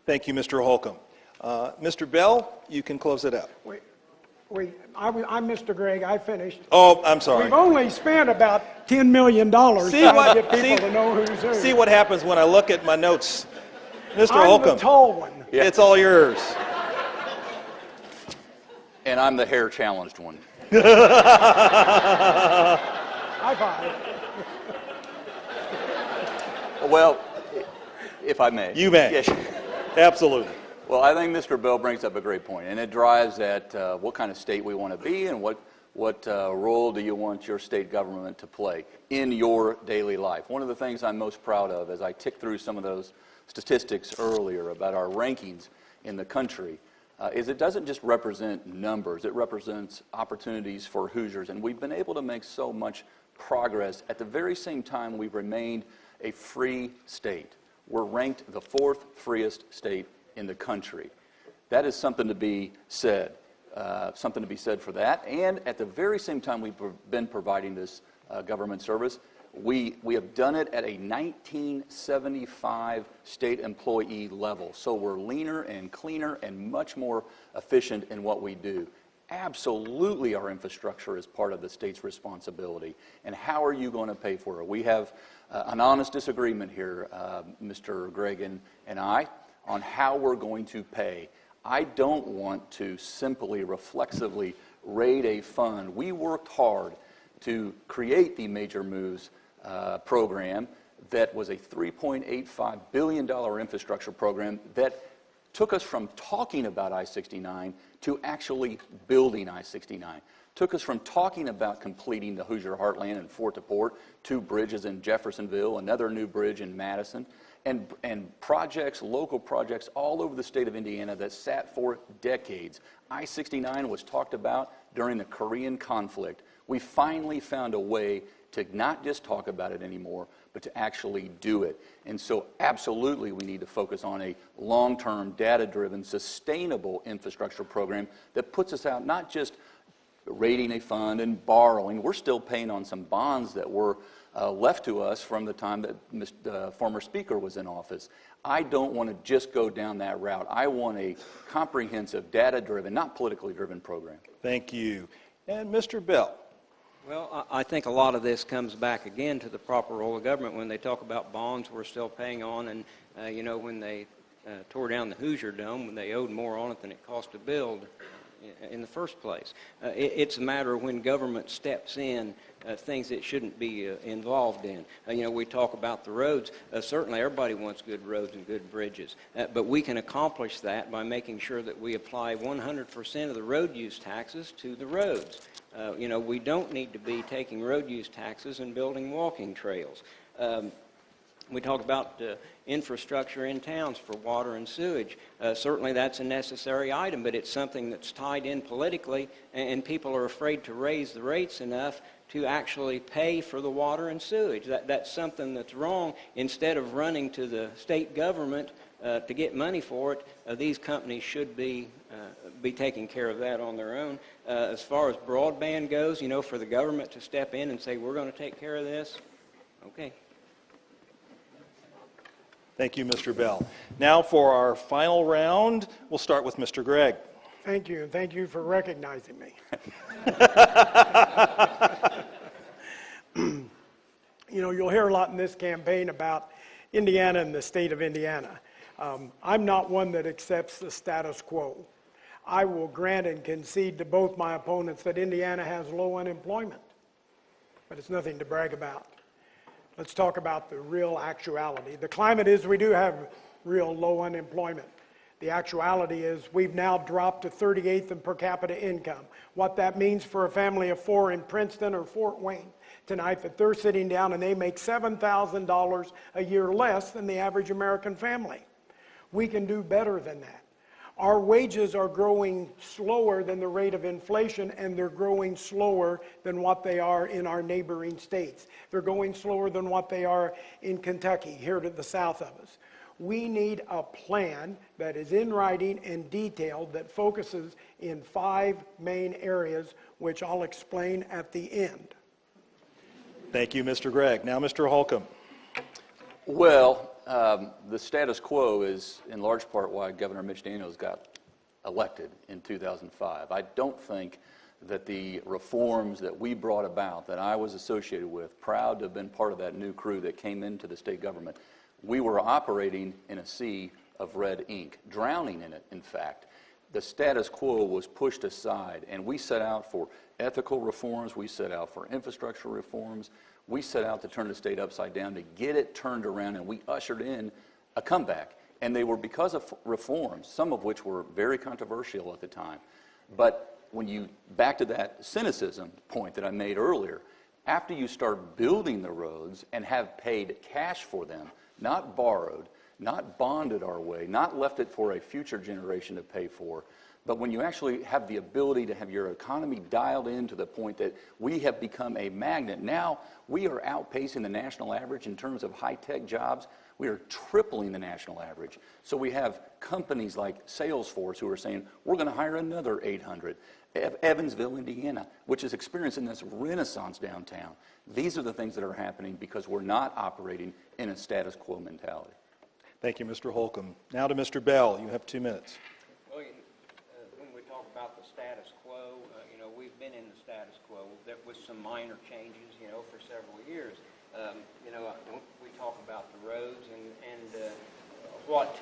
Speaker 1: Thank you, Mr. Holcomb. Mr. Bell, you can close it out.
Speaker 3: I'm Mr. Gregg. I finished.
Speaker 1: Oh, I'm sorry.
Speaker 3: We've only spent about $10 million trying to get people to know who's who.
Speaker 1: See what happens when I look at my notes. Mr.
Speaker 3: I'm
Speaker 1: Holcomb,
Speaker 3: the tall one.
Speaker 2: Yeah.
Speaker 1: it's all yours.
Speaker 2: And I'm the hair challenged one.
Speaker 3: High five.
Speaker 2: Well, if I may.
Speaker 1: You may.
Speaker 2: Yes.
Speaker 1: Absolutely.
Speaker 2: Well, I think Mr. Bell brings up a great point, and it drives at what kind of state we want to be and what role do you want your state government to play in your daily life. One of the things I'm most proud of, as I ticked through some of those statistics earlier about our rankings in the country, is it doesn't just represent numbers, it represents opportunities for Hoosiers, and we've been able to make so much progress. At the very same time, we've remained a free state. We're ranked the 4th freest state in the country. That is something to be said. Something to be said for that. And at the very same time we've been providing this government service, we have done it at a 1975 state employee level. So we're leaner and cleaner and much more efficient in what we do. Absolutely, our infrastructure is part of the state's responsibility. And how are you going to pay for it? We have an honest disagreement here, Mr. Gregg and I, on how we're going to pay. I don't want to simply reflexively raid a fund. We worked hard to create the Major Moves program that was a $3.85 billion infrastructure program that took us from talking about I-69 to actually building I-69. Took us from talking about completing the Hoosier Heartland and Fort to Port, 2 bridges in Jeffersonville, another new bridge in Madison, and projects, local projects all over the state of Indiana that sat for decades. I-69 was talked about during the Korean conflict. We finally found a way to not just talk about it anymore, but to actually do it. And so absolutely we need to focus on a long-term, data-driven, sustainable infrastructure program that puts us out not just raiding a fund and borrowing. We're still paying on some bonds that were left to us from the time that the former speaker was in office. I don't want to just go down that route. I want a comprehensive, data-driven, not politically driven program.
Speaker 1: Thank you. And Mr. Bell.
Speaker 8: Well, I think a lot of this comes back again to the proper role of government. When they talk about bonds, we're still paying on, and when they tore down the Hoosier Dome, when they owed more on it than it cost to build, in the first place. It's a matter of when government steps in, things it shouldn't be involved in. We talk about the roads. Certainly everybody wants good roads and good bridges, but we can accomplish that by making sure that we apply 100% of the road use taxes to the roads. We don't need to be taking road use taxes and building walking trails. We talk about infrastructure in towns for water and sewage. Certainly that's a necessary item, but it's something that's tied in politically, and people are afraid to raise the rates enough to actually pay for the water and sewage. That's something that's wrong. Instead of running to the state government to get money for it, these companies should be taking care of that on their own. As far as broadband goes, for the government to step in and say, we're going to take care of this, okay.
Speaker 1: Thank you, Mr. Bell. Now for our final round, we'll start with Mr. Gregg.
Speaker 3: Thank you, and thank you for recognizing me. You'll hear a lot in this campaign about Indiana and the state of Indiana. I'm not one that accepts the status quo. I will grant and concede to both my opponents that Indiana has low unemployment, but it's nothing to brag about. Let's talk about the real actuality. The climate is we do have real low unemployment. The actuality is we've now dropped to 38th in per capita income. What that means for a family of 4 in Princeton or Fort Wayne tonight, that they're sitting down and they make $7,000 a year less than the average American family. We can do better than that. Our wages are growing slower than the rate of inflation, and they're growing slower than what they are in our neighboring states. They're going slower than what they are in Kentucky, here to the south of us. We need a plan that is in writing and detailed that focuses in 5 main areas, which I'll explain at the end.
Speaker 1: Thank you, Mr. Gregg. Now, Mr. Holcomb.
Speaker 2: Well, the status quo is in large part why Governor Mitch Daniels got elected in 2005. I don't think that the reforms that we brought about, that I was associated with, proud to have been part of that new crew that came into the state government, we were operating in a sea of red ink, drowning in it, in fact. The status quo was pushed aside, and we set out for ethical reforms, we set out for infrastructure reforms, we set out to turn the state upside down to get it turned around, and we ushered in a comeback. And they were because of reforms, some of which were very controversial at the time. But when you, back to that cynicism point that I made earlier, after you start building the roads and have paid cash for them, not borrowed, not bonded our way, not left it for a future generation to pay for, but when you actually have the ability to have your economy dialed in to the point that we have become a magnet, now we are outpacing the national average in terms of high-tech jobs. We are tripling the national average. So we have companies like Salesforce who are saying, we're going to hire another 800. Evansville, Indiana, which is experiencing this renaissance downtown. These are the things that are happening because we're not operating in a status quo mentality.
Speaker 1: Thank you, Mr. Holcomb. Now to Mr. Bell. You have 2 minutes.
Speaker 8: Well, when we talk about the status quo, we've been in the status quo with some minor changes, for several years. We talk about the roads and what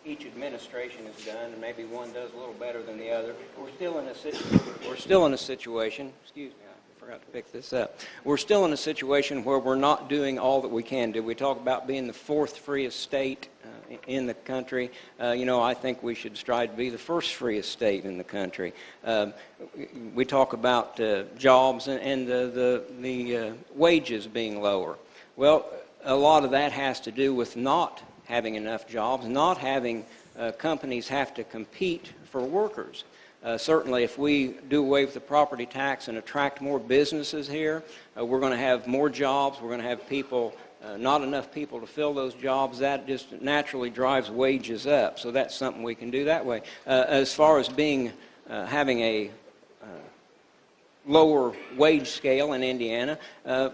Speaker 8: each administration has done, and maybe one does a little better than the other. We're still in a situation. Excuse me, I forgot to pick this up. We're still in a situation where we're not doing all that we can do. We talk about being the 4th freest state in the country. I think we should strive to be the 1st freest state in the country. We talk about jobs and the wages being lower. Well, a lot of that has to do with not having enough jobs, not having companies have to compete for workers. Certainly, if we do away with the property tax and attract more businesses here, we're going to have more jobs. We're going to have people, not enough people to fill those jobs. That just naturally drives wages up. So that's something we can do that way. As far as having a lower wage scale in Indiana,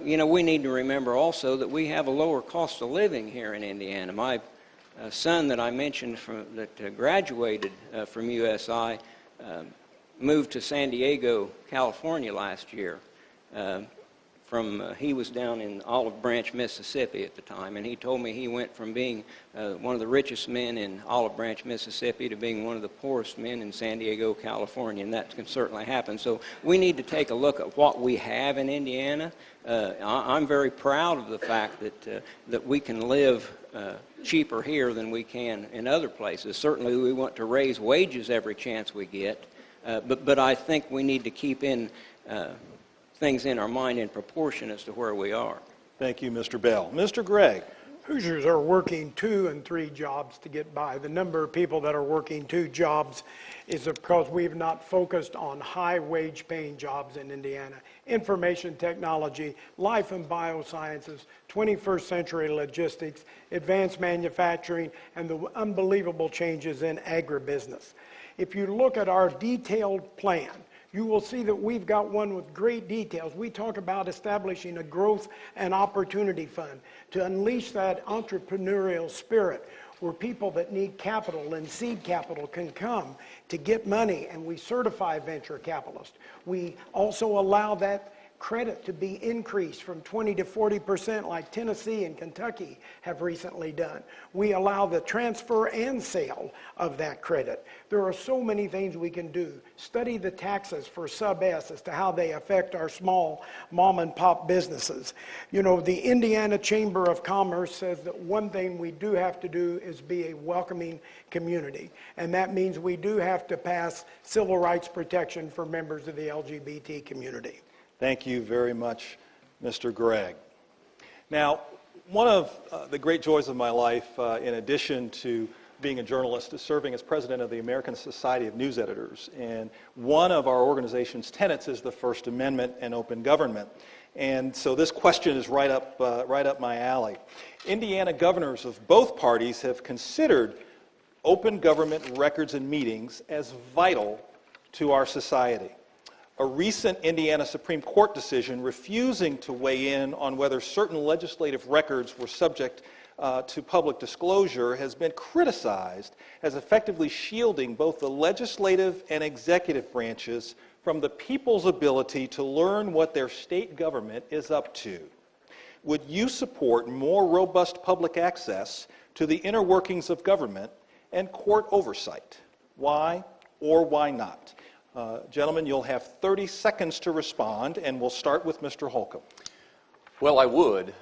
Speaker 8: we need to remember also that we have a lower cost of living here in Indiana. My son that I mentioned that graduated from USI moved to San Diego, California last year he was down in Olive Branch, Mississippi at the time, and he told me he went from being one of the richest men in Olive Branch, Mississippi, to being one of the poorest men in San Diego, California, and that can certainly happen. So we need to take a look at what we have in Indiana. I'm very proud of the fact that we can live cheaper here than we can in other places. Certainly we want to raise wages every chance we get, but I think we need to keep things in our mind in proportion as to where we are.
Speaker 1: Thank you, Mr. Bell. Mr. Gregg.
Speaker 3: Hoosiers are working 2 and 3 jobs to get by. The number of people that are working 2 jobs is because we've not focused on high wage paying jobs in Indiana. Information technology, life and biosciences, 21st century logistics, advanced manufacturing, and the unbelievable changes in agribusiness. If you look at our detailed plan, you will see that we've got one with great details. We talk about establishing a growth and opportunity fund to unleash that entrepreneurial spirit where people that need capital and seed capital can come to get money, and we certify venture capitalists. We also allow that credit to be increased from 20 to 40% like Tennessee and Kentucky have recently done. We allow the transfer and sale of that credit. There are so many things we can do. Study the taxes for sub-S as to how they affect our small mom and pop businesses. You know, the Indiana Chamber of Commerce says that one thing we do have to do is be a welcoming community. And that means we do have to pass civil rights protection for members of the LGBT community.
Speaker 1: Thank you very much, Mr. Gregg. Now, one of the great joys of my life, in addition to being a journalist, is serving as president of the American Society of News Editors. And one of our organization's tenets is the First Amendment and open government. And so this question is right up my alley. Indiana governors of both parties have considered open government records and meetings as vital to our society. A recent Indiana Supreme Court decision refusing to weigh in on whether certain legislative records were subject to public disclosure has been criticized as effectively shielding both the legislative and executive branches from the people's ability to learn what their state government is up to. Would you support more robust public access to the inner workings of government and court oversight? Why or why not? Gentlemen, you'll have 30 seconds to respond, and we'll start with Mr. Holcomb.
Speaker 2: Well, I would,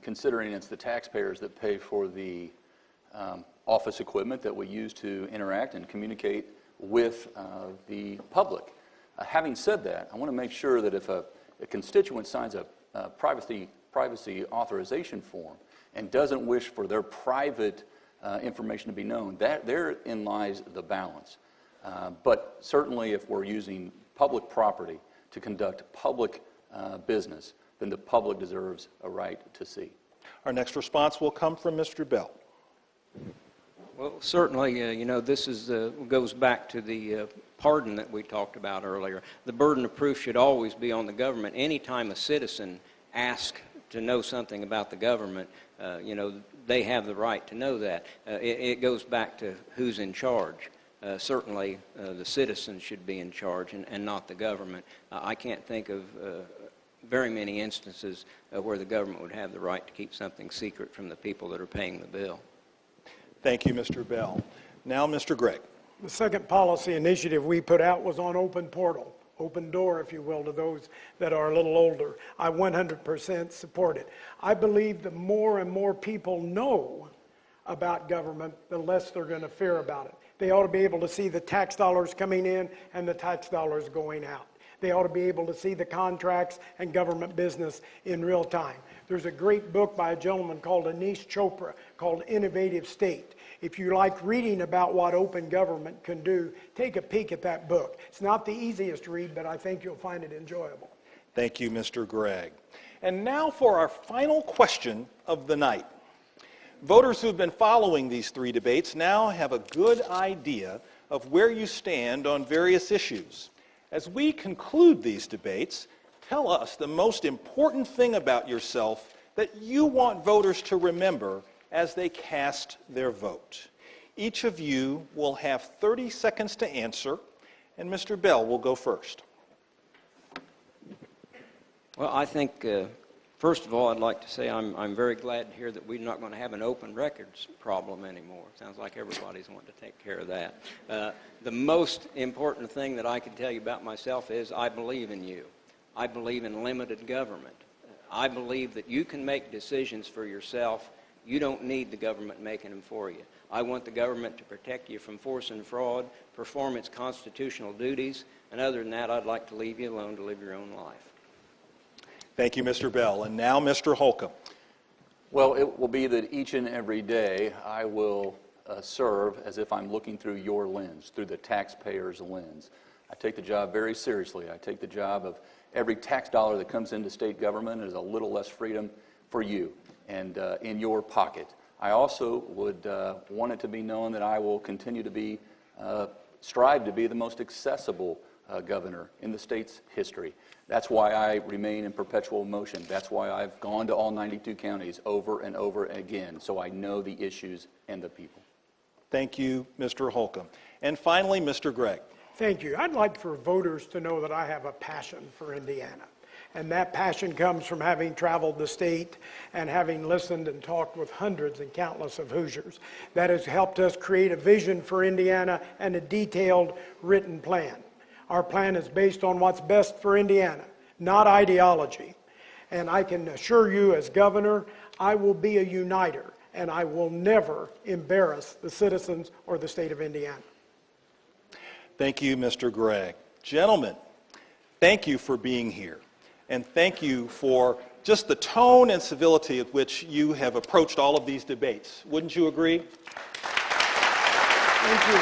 Speaker 2: considering it's the taxpayers that pay for the office equipment that we use to interact and communicate with the public. Having said that, I want to make sure that if a constituent signs a privacy authorization form and doesn't wish for their private information to be known, therein lies the balance. But certainly if we're using public property to conduct public business, then the public deserves a right to see.
Speaker 1: Our next response will come from Mr. Bell.
Speaker 8: Well, certainly, this goes back to the pardon that we talked about earlier. The burden of proof should always be on the government. Anytime a citizen asks to know something about the government, they have the right to know that. It goes back to who's in charge. Certainly, the citizens should be in charge and not the government. I can't think of very many instances where the government would have the right to keep something secret from the people that are paying the bill.
Speaker 1: Thank you, Mr. Bell. Now, Mr. Gregg.
Speaker 3: The second policy initiative we put out was on open portal, open door, if you will, to those that are a little older. I 100% support it. I believe the more and more people know about government, the less they're going to fear about it. They ought to be able to see the tax dollars coming in and the tax dollars going out. They ought to be able to see the contracts and government business in real time. There's a great book by a gentleman called Anish Chopra called Innovative State. If you like reading about what open government can do, take a peek at that book. It's not the easiest read, but I think you'll find it enjoyable.
Speaker 1: Thank you, Mr. Gregg. And now for our final question of the night. Voters who've been following these 3 debates now have a good idea of where you stand on various issues. As we conclude these debates, tell us the most important thing about yourself that you want voters to remember as they cast their vote. Each of you will have 30 seconds to answer, and Mr. Bell will go first.
Speaker 8: Well, I think, first of all, I'd like to say I'm very glad to hear that we're not going to have an open records problem anymore. Sounds like everybody's wanting to take care of that. The most important thing that I can tell you about myself is I believe in you. I believe in limited government. I believe that you can make decisions for yourself. You don't need the government making them for you. I want the government to protect you from force and fraud, perform its constitutional duties, and other than that, I'd like to leave you alone to live your own life.
Speaker 1: Thank you, Mr. Bell. And now, Mr. Holcomb.
Speaker 2: Well, it will be that each and every day I will serve as if I'm looking through your lens, through the taxpayer's lens. I take the job very seriously. I take the job of every tax dollar that comes into state government is a little less freedom for you and in your pocket. I also would want it to be known that I will continue to be, strive to be the most accessible governor in the state's history. That's why I remain in perpetual motion. That's why I've gone to all 92 counties over and over again, so I know the issues and the people.
Speaker 1: Thank you, Mr. Holcomb. And finally, Mr. Gregg.
Speaker 3: Thank you. I'd like for voters to know that I have a passion for Indiana. And that passion comes from having traveled the state and having listened and talked with hundreds and countless of Hoosiers. That has helped us create a vision for Indiana and a detailed written plan. Our plan is based on what's best for Indiana, not ideology. And I can assure you as governor, I will be a uniter, and I will never embarrass the citizens or the state of Indiana.
Speaker 1: Thank you, Mr. Gregg. Gentlemen, thank you for being here. And thank you for just the tone and civility at which you have approached all of these debates. Wouldn't you agree?
Speaker 3: Thank you.